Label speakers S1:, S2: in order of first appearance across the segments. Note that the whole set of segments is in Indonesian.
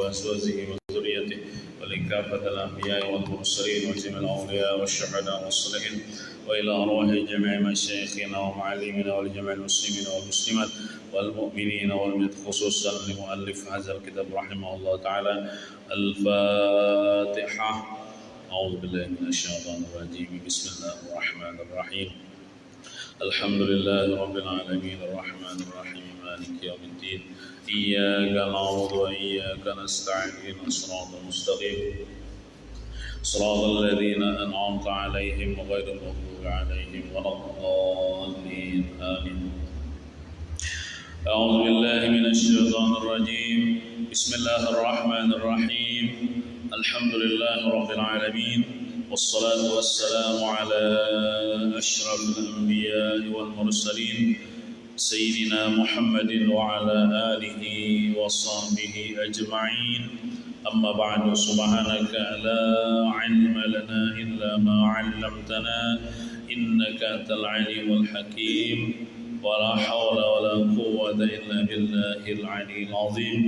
S1: وأزواجه وذريته ولكافة الأنبياء والمرسلين وجميع الأولياء والشهداء والصالحين وإلى أرواح جميع مشايخنا ومعلمنا ولجميع المسلمين والمسلمات والمؤمنين والمؤمنات خصوصا لمؤلف هذا الكتاب رحمه الله تعالى. الفاتحة. أعوذ بالله من الشيطان الرجيم. بسم الله الرحمن الرحيم. الحمد لله رب العالمين الرحمن الرحيم مالك يوم الدين إياك نعبد وإياك نستعين الصراط المستقيم صراط الذين أنعمت عليهم غير المغضوب عليهم ولا الضالين آمين. أعوذ بالله من الشيطان الرجيم. بسم الله الرحمن الرحيم. الحمد لله رب العالمين والصلاة والسلام على أشرف الأنبياء والمرسلين سيدنا محمد وعلى آله وصحبه أجمعين. أما بعد. سبحانك لا علم لنا إلا ما علمتنا إنك أنت العليم الحكيم ولا حول ولا قوة إلا بالله العلي العظيم.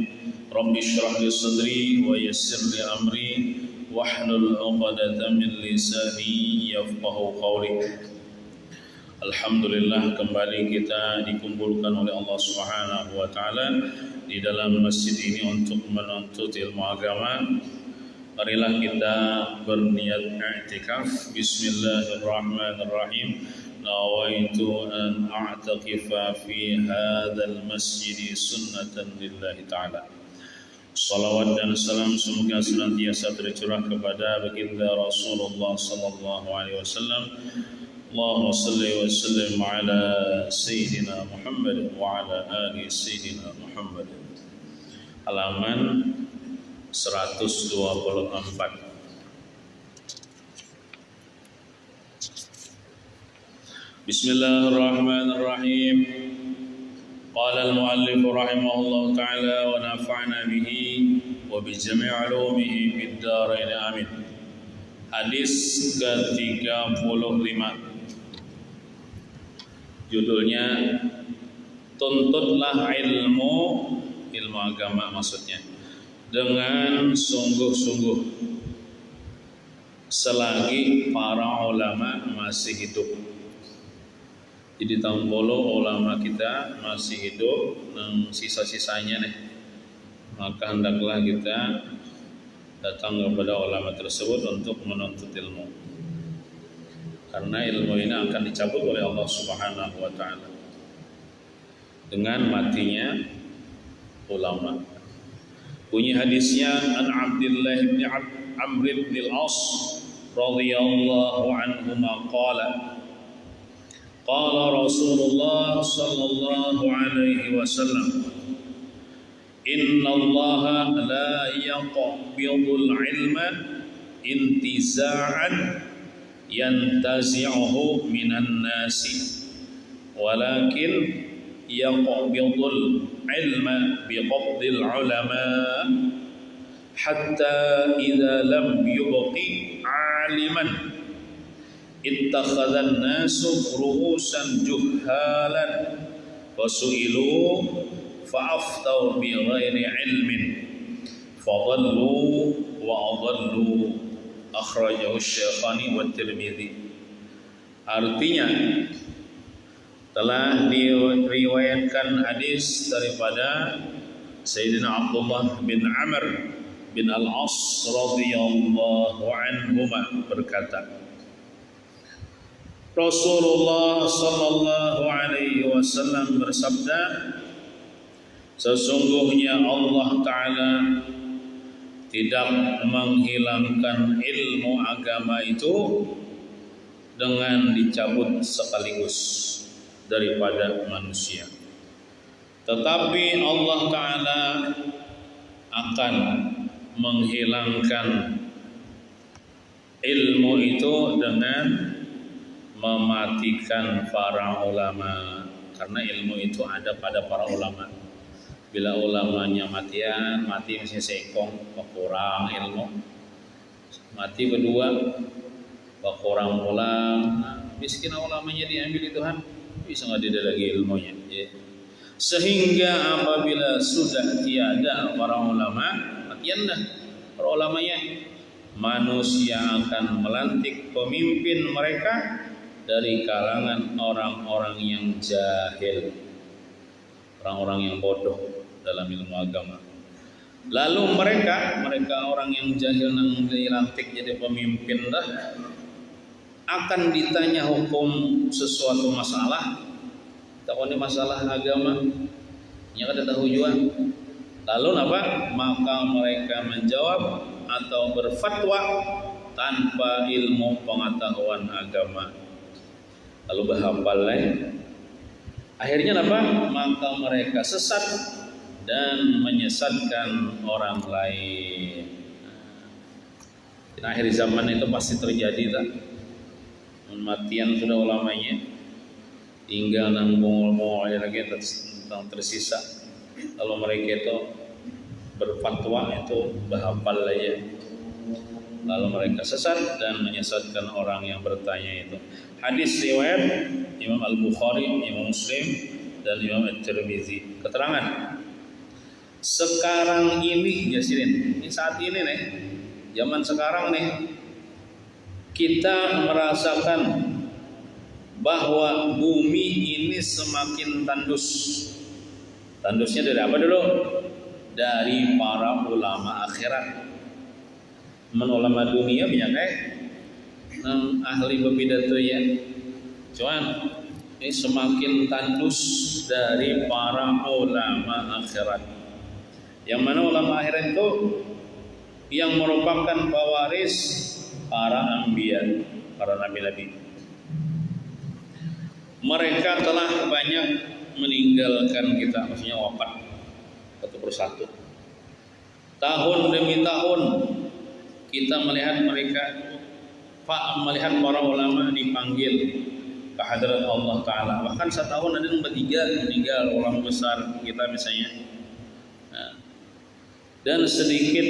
S1: رب اشرح لي صدري ويسر لي أمري واحلل عقدة من lisani yafqahu qawli. Alhamdulillah, kembali kita dikumpulkan oleh Allah Subhanahu wa taala di dalam masjid ini untuk menuntut ilmu agama. Marilah kita berniat i'tikaf. Bismillahirrahmanirrahim. Nawaitu an a'taqifa fi hadzal masjid sunnatan lillahi ta'ala. Salawat dan salam semoga senantiasa tercurah kepada baginda Rasulullah sallallahu alaihi wasallam. Allahumma salli wa sallim ala sayyidina Muhammad wa ala ali sayyidina Muhammad. Halaman 124. Bismillahirrahmanirrahim. قال المؤلف رحمه الله تعالى ونفعنا به وبجميع علومه في الدارين آمين. Hadis ke-35. Judulnya tuntutlah ilmu agama maksudnya dengan sungguh-sungguh selagi para ulama masih hidup. Jadi tahun bolo ulama kita masih hidup dan sisa-sisanya nih, maka hendaklah kita datang kepada ulama tersebut untuk menuntut ilmu, karena ilmu ini akan dicabut oleh Allah Subhanahu wa taala dengan matinya ulama. Bunyi hadisnya, an Abdullah bin Amr bin al-As radhiyallahu anhuma qala qala Rasulullah sallallahu alaihi wasallam inna Allah la yaqbidul ilma intiza'an yantazi'uhu minan nasi walakin yaqbidul ilma biqabdil ulama hatta idza lam yubqi 'aliman ittakhadhan nasu ru'usan juhalan fasu'ilu fa'aftau bi ghairi ilmin fadallu wa adallu. Akhrajahu Syekhani wa Tirmidzi. Artinya telah diriwayatkan hadis daripada Sayyidina Abdullah bin Amr bin al-As radhiyallahu anhuma berkata, Rasulullah sallallahu alaihi wasallam bersabda, sesungguhnya Allah Ta'ala tidak menghilangkan ilmu agama itu dengan dicabut sekaligus daripada manusia, tetapi Allah Ta'ala akan menghilangkan ilmu itu dengan mematikan para ulama, karena ilmu itu ada pada para ulama. Bila ulamanya mati misalnya sekong, kurang ilmu. Mati kedua, kurang ulang. Miskin ulamanya diambil itu kan, bisa nggak ada lagi ilmunya. Ya. Sehingga apabila sudah tiada para ulama, maka Yanda para ulamanya, manusia akan melantik pemimpin mereka dari kalangan orang-orang yang jahil, orang-orang yang bodoh dalam ilmu agama. Lalu mereka orang yang jahil nang dilantik jadi pemimpin dah akan ditanya hukum sesuatu masalah, takoni masalah agama, yang ada tahu juga. Lalu apa? Maka mereka menjawab atau berfatwa tanpa ilmu pengetahuan agama. Lalu berhafal akhirnya apa? Maka mereka sesat dan menyesatkan orang lain. Di akhir zaman itu pasti terjadi tak? Matian sudah ulamanya, tinggal nanggung lagi tentang tersisa. Kalau mereka itu berfatwa itu berhafal aja, lalu mereka sesat dan menyesatkan orang yang bertanya itu. Hadis riwayat Imam Al-Bukhari, Imam Muslim, dan Imam At-Tirmizi. Keterangan sekarang ini, Jasirin, ini saat ini nih, zaman sekarang nih, kita merasakan bahwa bumi ini semakin tandus. Tandusnya dari apa dulu? Dari para ulama akhirat. Ulama dunia banyak ahli berpidato ya. Cuman ini semakin tandus dari para ulama akhirat. Yang mana ulama akhirat itu yang merupakan pewaris para anbiya, para nabi-nabi. Mereka telah banyak meninggalkan kita, maksudnya wafat satu persatu. Tahun demi tahun kita melihat melihat para ulama dipanggil ke hadirat Allah Ta'ala. Bahkan setahun ada yang bertiga meninggal ulama besar kita misalnya. Dan sedikit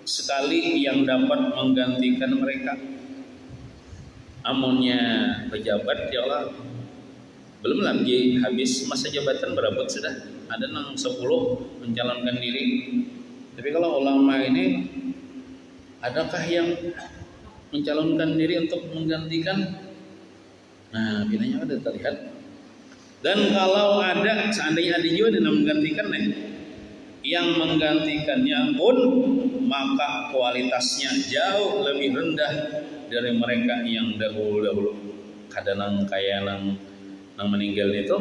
S1: sekali yang dapat menggantikan mereka. Amunnya pejabat ya Allah, belum lagi habis masa jabatan berabot sudah, ada 10 mencalonkan diri. Tapi kalau ulama ini, adakah yang mencalonkan diri untuk menggantikan? Nah, bilangnya ada terlihat. Dan kalau ada, seandainya ada juga yang menggantikan yang menggantikannya pun maka kualitasnya jauh lebih rendah dari mereka yang dahulu-dahulu. Kadang kaya nang meninggal itu,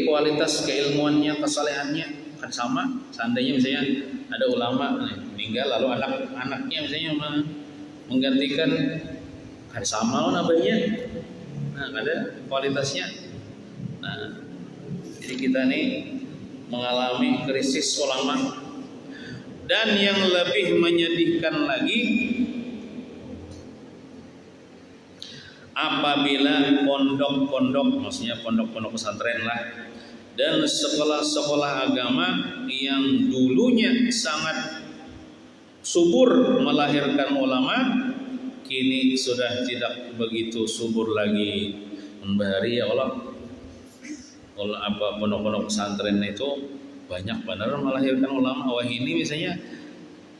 S1: kualitas keilmuannya, kesalehannya kan sama. Seandainya misalnya ada ulama meninggal lalu anak-anaknya misalnya menggantikan, kan sama namanya. Nah, ada kualitasnya. Nah, jadi kita nih mengalami krisis ulama. Dan yang lebih menyedihkan lagi, apabila pondok-pondok, maksudnya pondok-pondok pesantren lah, dan sekolah-sekolah agama yang dulunya sangat subur melahirkan ulama, kini sudah tidak begitu subur lagi. Membahari ya Allah, pondok-pondok pesantren itu banyak benar melahirkan ulama. Wah ini misalnya,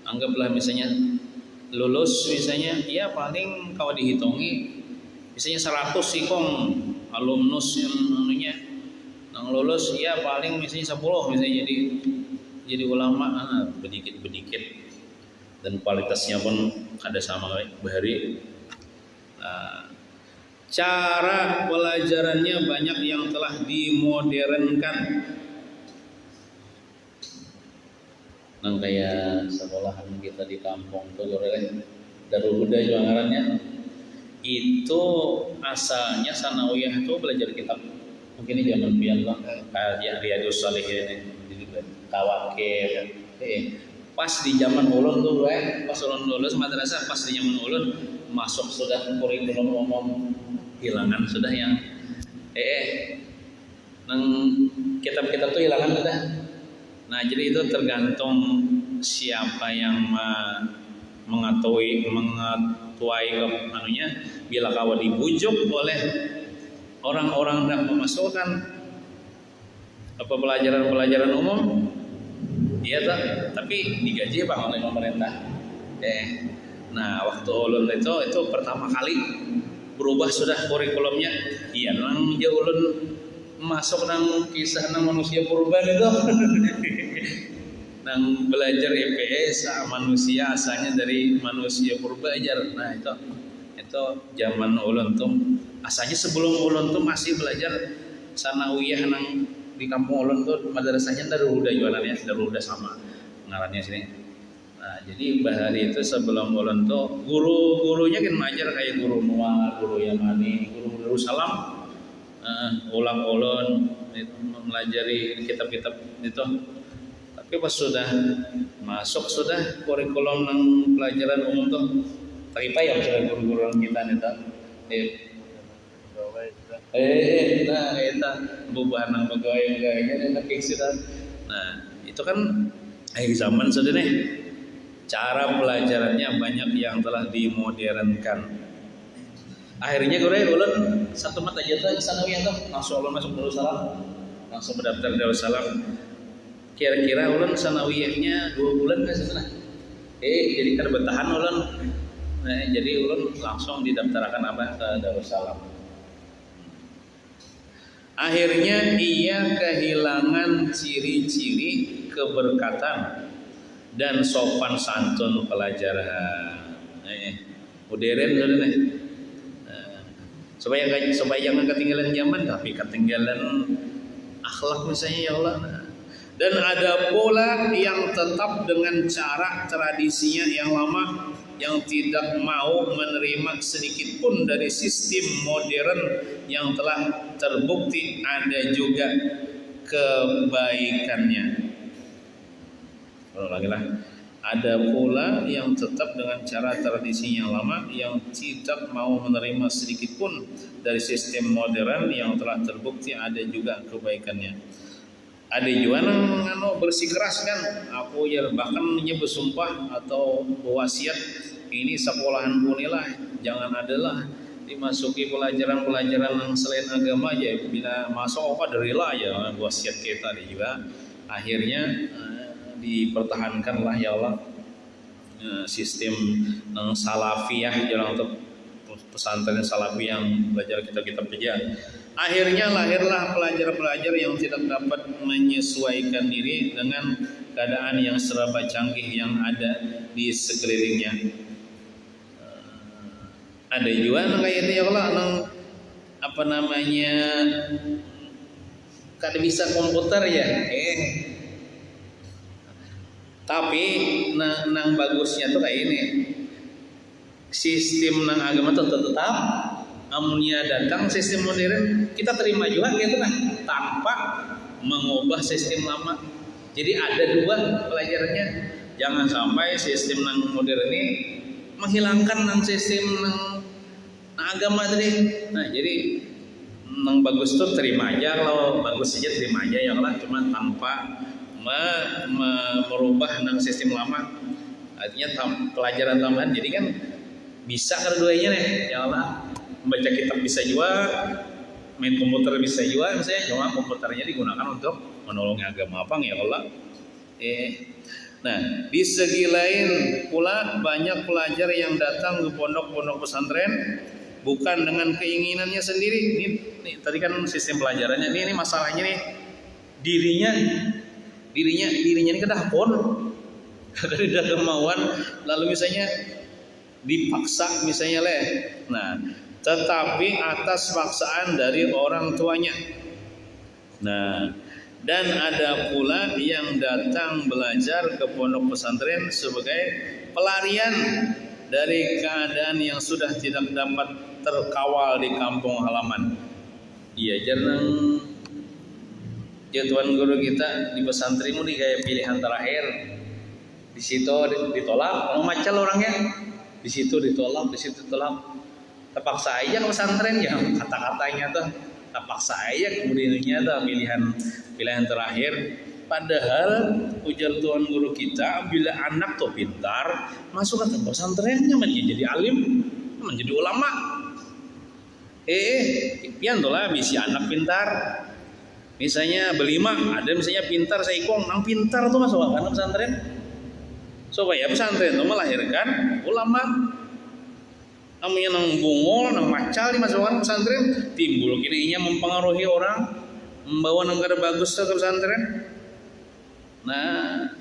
S1: anggaplah misalnya lulus misalnya, ya paling kalau dihitungi misalnya 100 sih kong alumnus yang lulus, ya paling misalnya 10 misalnya jadi ulama, sedikit dan kualitasnya pun ada sama bahari. Cara pelajarannya banyak yang telah dimodernkan. Nang kayak sekolahan kita di kampung tuh Darul Huda juga ngarannya. Itu asalnya sanawiyah itu belajar kitab. Mungkin ini zaman pian lah, kayak Riyadhus Shalihin, Tawakif. Pas di zaman ulun tuh pas ulun lulus madrasah, pas di zaman ulun masuk sudah kurikulum umum hilangan sudah yang nang kitab-kitab tuh hilangan sudah. Nah jadi itu tergantung siapa yang mengatuai anunya. Bila kau dibujuk oleh orang-orang yang memasukkan pelajaran-pelajaran umum, Iya tuh, tapi digaji bang oleh pemerintah. Nah waktu ulun itu pertama kali berubah sudah kurikulumnya. Iya nang dia ulun masuk nang kisah nang manusia purba itu. Nang belajar IPS manusia asalnya dari manusia purba aja. Nah itu zaman ulun tuh asalnya sebelum ulun tuh masih belajar sanawiyah nang di kampung ulun tuh madrasahnya Daruhuda jualannya, Daruhuda sama ngarannya sini. Nah jadi bahari itu sebelum ulun tuh guru-gurunya kan ngajar kayak guru Nuar, guru Yamani, guru Darussalam, ulang ulun mempelajari kitab-kitab itu. Tapi pas sudah masuk sudah kurikulum nang pelajaran umum tuh teripa ya sudah guru-guru kita nih nah kita bubahan nang pegawai-pegawainya enak sudah. Nah itu kan akhir zaman sudah nih cara pelajarannya banyak yang telah dimodernkan. Akhirnya gue ulun satu mata aja tuh sanawiyah tuh langsung ulun masuk Darussalam, langsung mendaftar Darussalam. Kira-kira ulun sanawiyahnya 2 bulan kan setelah jadi kan bertahan ulun. Nah, jadi ulun langsung didaftarkan ke Darussalam. Akhirnya ia kehilangan ciri-ciri keberkatan dan sopan santun pelajaran. Modern nih. Supaya jangan ketinggalan zaman tapi ketinggalan akhlak misalnya ya Allah. Dan ada pula yang tetap dengan cara tradisinya yang lama, yang tidak mau menerima sedikit pun dari sistem modern yang telah terbukti ada juga kebaikannya. Ulang lagi lah. Ada pula yang tetap dengan cara tradisinya yang lama, yang tidak mau menerima sedikit pun dari sistem modern yang telah terbukti ada juga kebaikannya. Ada juga yang bersikeras kan, aku ya bahkan bersumpah atau berwasiat ini sekolahan punilah, jangan adalah dimasuki pelajaran-pelajaran selain agama aja. Bila masuk apa darilah ya wasiat kita juga. Akhirnya dipertahankanlah ya Allah sistem salafiyah jalan untuk pesantren salafi yang belajar kitab-kitab aja. Akhirnya lahirlah pelajar-pelajar yang tidak dapat menyesuaikan diri dengan keadaan yang serba canggih yang ada di sekelilingnya. Ada juga kayak itu ya Allah apa namanya kada bisa komputer ya. Tapi nang bagusnya tuh kayak ini. Sistem nang agama tuh tetap amunnya datang sistem modern kita terima juga gitu kan tanpa mengubah sistem lama. Jadi ada 2 pelajarannya. Jangan sampai sistem nang modern ini menghilangkan nang sistem nang agama tadi. Nah jadi nang bagus tuh terima aja, kalau bagus saja terima aja ya Allah, cuma tanpa merubah nang sistem lama. Artinya pelajaran tambahan. Jadi kan bisa keduanya nih ya Allah. Membaca kitab bisa juga, main komputer bisa juga, misalnya cuma komputernya digunakan untuk menolong agama apa ya Allah. Nah di segi lain pula banyak pelajar yang datang ke pondok-pondok pesantren bukan dengan keinginannya sendiri. Ini tadi kan sistem pelajarannya ini masalahnya nih dirinya ini kedah pon dari kemauan lalu misalnya dipaksa misalnya nah tetapi atas paksaan dari orang tuanya. Nah dan ada pula yang datang belajar ke pondok pesantren sebagai pelarian dari keadaan yang sudah tidak dapat terkawal di kampung halaman. Iya jarang ya tuan guru kita di pesantren ini kayak pilihan terakhir. Di situ ditolak, mau macal orangnya. Di situ ditolak, di situ ditolak. Terpaksa aja ke pesantren ya kata-katanya tuh. Terpaksa aja kemudiannya tuh pilihan terakhir. Padahal ujar tuan guru kita, bila anak tuh pintar, masuk ke pesantrennya menjadi alim, menjadi ulama. Pian tuh lah bisi anak pintar. Misalnya belima, ada misalnya pintar saikong, nang pintar tuh masuk kan pesantren. Supaya pesantren itu melahirkan ulama. Amunnya nang bungol, nang macal dimasukkan pesantren, timbul kini mempengaruhi orang, membawa negara bagus ke pesantren. Nah,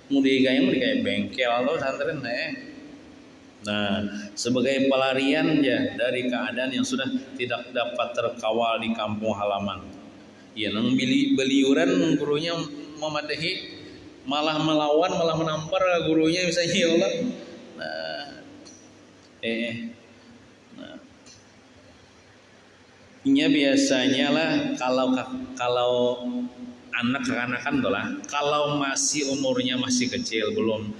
S1: mau kayak bengkel atau pesantren, Nah, sebagai pelarian ya dari keadaan yang sudah tidak dapat terkawal di kampung halaman. Ya, nang beliuran gurunya memadahi, malah melawan, malah menampar gurunya misalnya ya Allah. Nah, ini biasanya lah kalau anak kekanakan tuh lah, kalau masih umurnya masih kecil, belum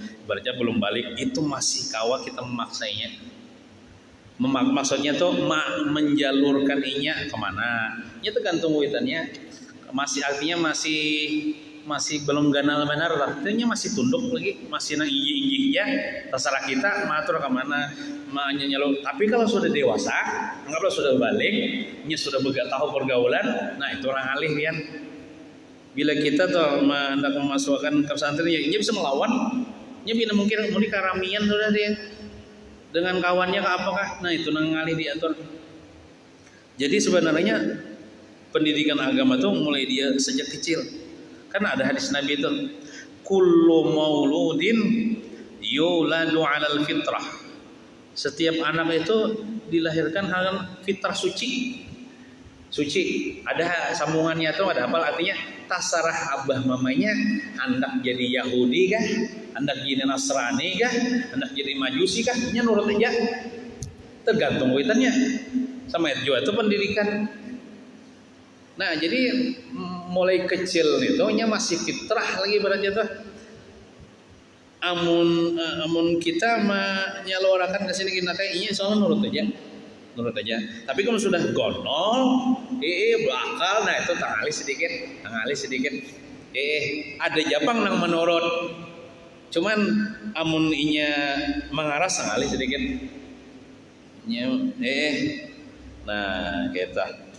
S1: balik, itu masih kawa kita memaksainya. Maksudnya tuh menjalurkan inya kemana? Ini tergantung witannya. Artinya masih belum ganal benar lah, artinya masih tunduk lagi, masih nang injih ya, terserah kita matur kemana menyeluk. Tapi kalau sudah dewasa, anggaplah sudah balik, ini sudah tahu pergaulan, nah itu orang alih kan. Bila kita tuh hendak memasukkan ke pesantren, ya ini bisa melawan, ini bila mungkin karamian sudah dia dengan kawannya ke apakah, nah itu nang alih diatur. Jadi sebenarnya pendidikan agama tuh mulai dia sejak kecil. Kan ada hadis Nabi itu, kullu mauludin yuladu 'alal fitrah. Setiap anak itu dilahirkan dengan fitrah suci. Ada sambungannya tuh, ada apa artinya? Tasarah abah mamanya hendak jadi Yahudi kah? Hendak jadi Nasrani kah? Hendak jadi Majusi kah? Nya nurut aja. Tergantung witannya. Sama itu juga itu pendidikan. Nah, jadi mulai kecil itu nya masih fitrah lagi berarti itu. Amun kita menyalurakan ke sini kita kayak ini soalnya nurut aja. Tapi kalau sudah gonol, bakal, nah itu tangali sedikit. Ada Jepang nang menurut. Cuman amun inya mengaras tangali sedikit. Nah, kita.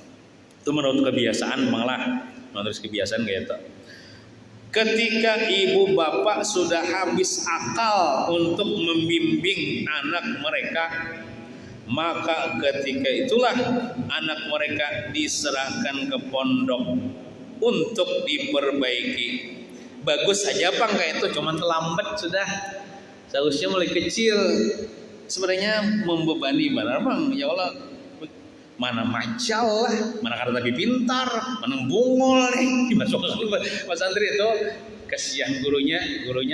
S1: Itu menurut kebiasaan malah menurut kebiasaan gitu. Ketika ibu bapak sudah habis akal untuk membimbing anak mereka, maka ketika itulah anak mereka diserahkan ke pondok untuk diperbaiki. Bagus aja Bang kayak itu, cuman terlambat sudah. Seharusnya mulai kecil. Sebenarnya membebani benar Bang. Ya Allah, mana macal lah, mana kata tapi pintar, mana bungol nih, dimasukkan Mas Andri itu kasihan gurunya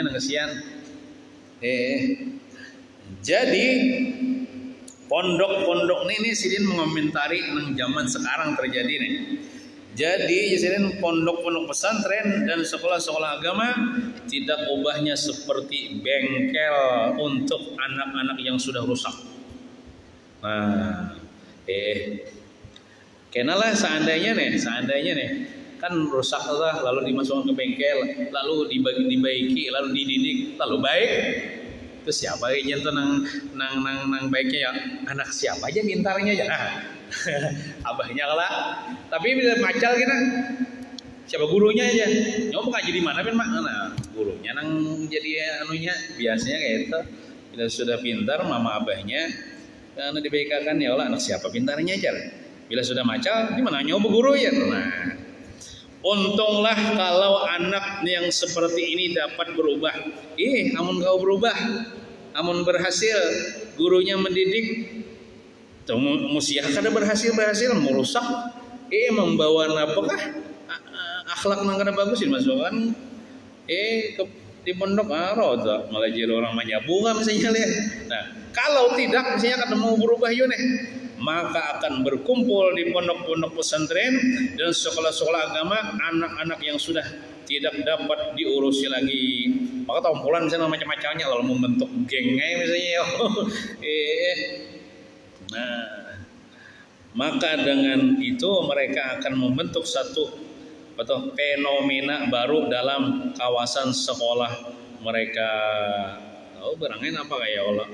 S1: nang kasihan. Jadi pondok-pondok ini sidin mengomentari nang zaman sekarang terjadi nih. Jadi sidin pondok-pondok pesantren dan sekolah-sekolah agama tidak ubahnya seperti bengkel untuk anak-anak yang sudah rusak. Nah, kenalah seandainya nih kan rusak lah, lalu dimasukkan ke bengkel, lalu dibaiki, lalu dididik, lalu baik. Itu siapa aja tuh nang baiknya ya? Anak siapa aja pintarnya aja. Abahnya lah. Tapi bila macal kita siapa gurunya aja. Nyoba ngaji di mana pun mak. Nah, gurunya nang jadi anunya biasanya kayak itu. Bila sudah pintar mama abahnya karena dibaikakan ya Allah anak siapa pintarnya aja. Bila sudah macal, di mana nyoba guru ya. Nah, untunglah kalau anak yang seperti ini dapat berubah. Amun kau berubah, amun berhasil gurunya mendidik, musiah kada berhasil merusak. Membawa apakah akhlak nang kada bagus dimasukkan. Di pondok roda malah jadi orang manyabunga misalnya lihat. Nah, kalau tidak misalnya ketemu berubah nih, maka akan berkumpul di pondok-pondok pesantren dan sekolah-sekolah agama anak-anak yang sudah tidak dapat diurusi lagi. Maka tampulan misalnya macam-macamnya lalu membentuk gengnya misalnya. Nah, maka dengan itu mereka akan membentuk satu fenomena baru dalam kawasan sekolah mereka. Berangin apa kayak Allah.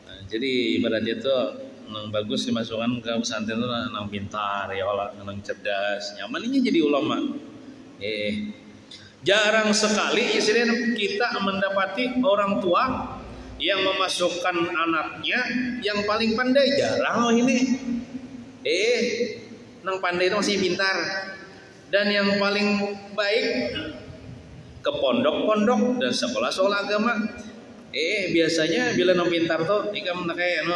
S1: Nah, jadi ibaratnya itu nang bagus dimasukkan ke pesantren itu nang pintar ya Allah, nang cerdas, nyamannya jadi ulama. Jarang sekali istilahnya kita mendapati orang tua yang memasukkan anaknya yang paling pandai, jarang loh ini. Nang pandai itu masih pintar. Dan yang paling baik ke pondok-pondok dan sekolah-sekolah agama. Biasanya bila nang pintar tuh ikam kayak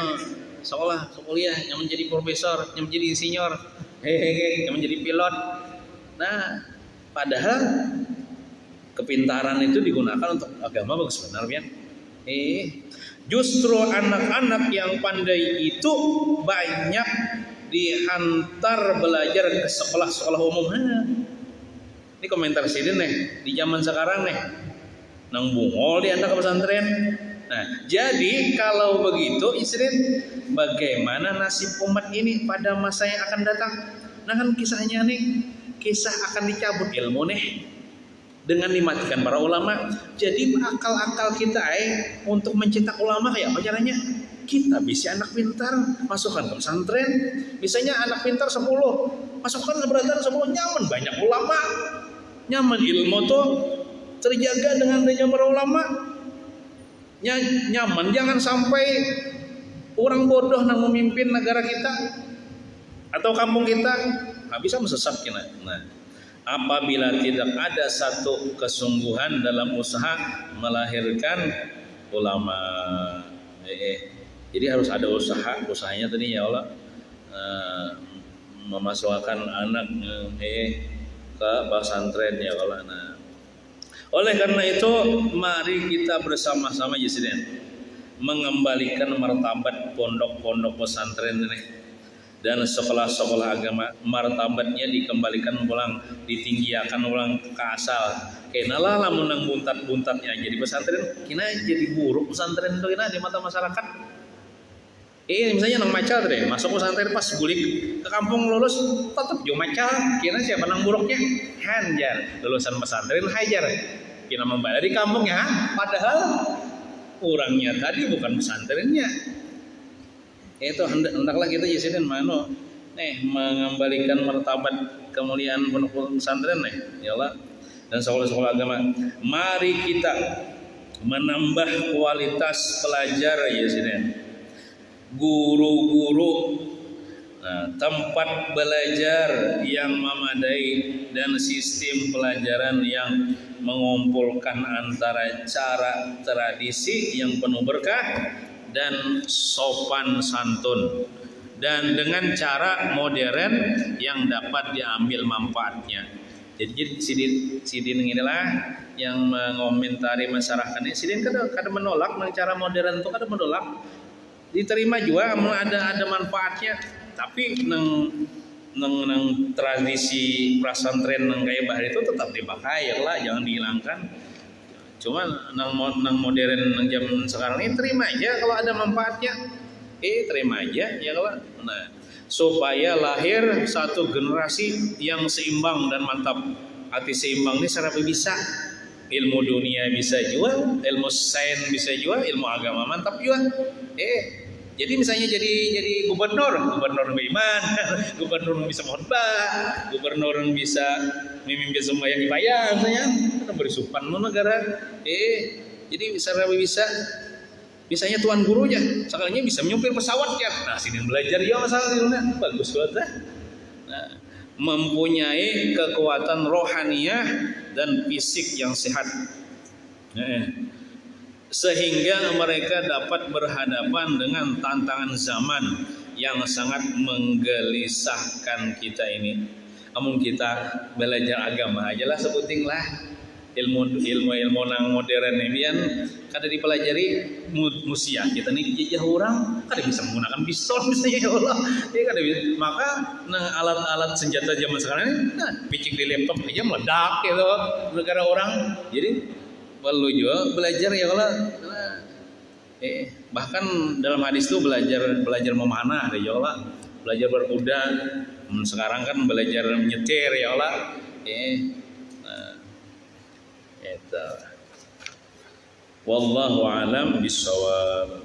S1: sekolah, kuliah yang menjadi profesor, yang menjadi insinyur, yang menjadi pilot. Nah, padahal kepintaran itu digunakan untuk agama bagus benar ya. Justru anak-anak yang pandai itu banyak dihantar belajar ke sekolah-sekolah umum. Ini komentar sidin nih di zaman sekarang nih, nang bungol diantar ke pesantren. Nah, jadi kalau begitu istri, bagaimana nasib umat ini pada masa yang akan datang? Nah kan kisahnya nih, kisah akan dicabut ilmu nih dengan dimatikan para ulama. Jadi akal-akal kita untuk mencetak ulama kayak apa caranya? Kita bisa anak pintar masukkan ke pesantren. Misalnya anak pintar 10, masukkan ke pesantren 10, nyaman banyak ulama. Nyaman ilmu tuh terjaga dengan adanya para ulama. Nyaman, jangan sampai orang bodoh yang memimpin negara kita atau kampung kita bisa mesesat kita. Nah, apabila tidak ada satu kesungguhan dalam usaha melahirkan ulama, jadi harus ada usahanya tadi ya Allah, memasukkan anak ke pesantren ya Allah. Nah, oleh karena itu mari kita bersama-sama Yesiden mengembalikan martabat pondok-pondok pesantren ini dan sekolah-sekolah agama, martabatnya dikembalikan ulang, ditinggiakan ulang ke asal. Kenalah lamun nang buntat-buntatnya jadi pesantren, kina jadi buruk pesantren itu kina di mata masyarakat. Misalnya nang macal tadi, masuk pesantren pas bulik ke kampung lulus tetap jo macal, kira siapa nang buruknya? Hajar, lulusan pesantren hajar. Kira membayar di kampungnya, padahal orangnya tadi bukan pesantrennya. Itu hendaklah kita Yesiden mano mengembalikan martabat kemuliaan pondok pesantren ya Allah dan sekolah-sekolah agama. Mari kita menambah kualitas pelajar Yesiden. Guru-guru, tempat belajar yang memadai dan sistem pelajaran yang mengumpulkan antara cara tradisi yang penuh berkah dan sopan santun dan dengan cara modern yang dapat diambil manfaatnya. Jadi sidin inilah yang mengomentari masyarakat ini. Sidin kadang menolak cara modern itu, kadang menolak. Diterima juga ada manfaatnya, tapi nang tradisi pesantren nang kayak bahar itu tetap dipakai ya lah, jangan dihilangkan. Cuma nang modern nang zaman sekarang ini terima aja kalau ada manfaatnya, terima aja ya kalau. Nah, supaya lahir satu generasi yang seimbang dan mantap. Hati seimbang ini secara bisa. Ilmu dunia bisa juga, ilmu sains bisa juga, ilmu agama mantap juga. Jadi misalnya jadi gubernur beriman, gubernur bisa khotbah, gubernur bisa memimpin sembahyang dibayar, misalnya kan berisupan negara. Jadi secara bisa, misalnya tuan gurunya, sekalinya bisa menyupir pesawat ya. Nah, sini belajar ya masalahnya bagus banget. Nah, mempunyai kekuatan rohaniah dan fisik yang sehat, sehingga mereka dapat berhadapan dengan tantangan zaman yang sangat menggelisahkan kita ini. Namun kita belajar agama aja lah sebuting lah, ilmu nang modern ini kan kada dipelajari musia kita nih jejah orang kada bisa menggunakan pistol misalnya ya Allah ya kada bisa. Maka alat-alat senjata zaman sekarang ini picik di laptop aja meledak gitu negara orang. Jadi perlu juga belajar ya Allah. Bahkan dalam hadis itu belajar memanah ya Allah, belajar berkuda. Sekarang kan belajar menyetir ya Allah. Wallahu a'lam bishawab.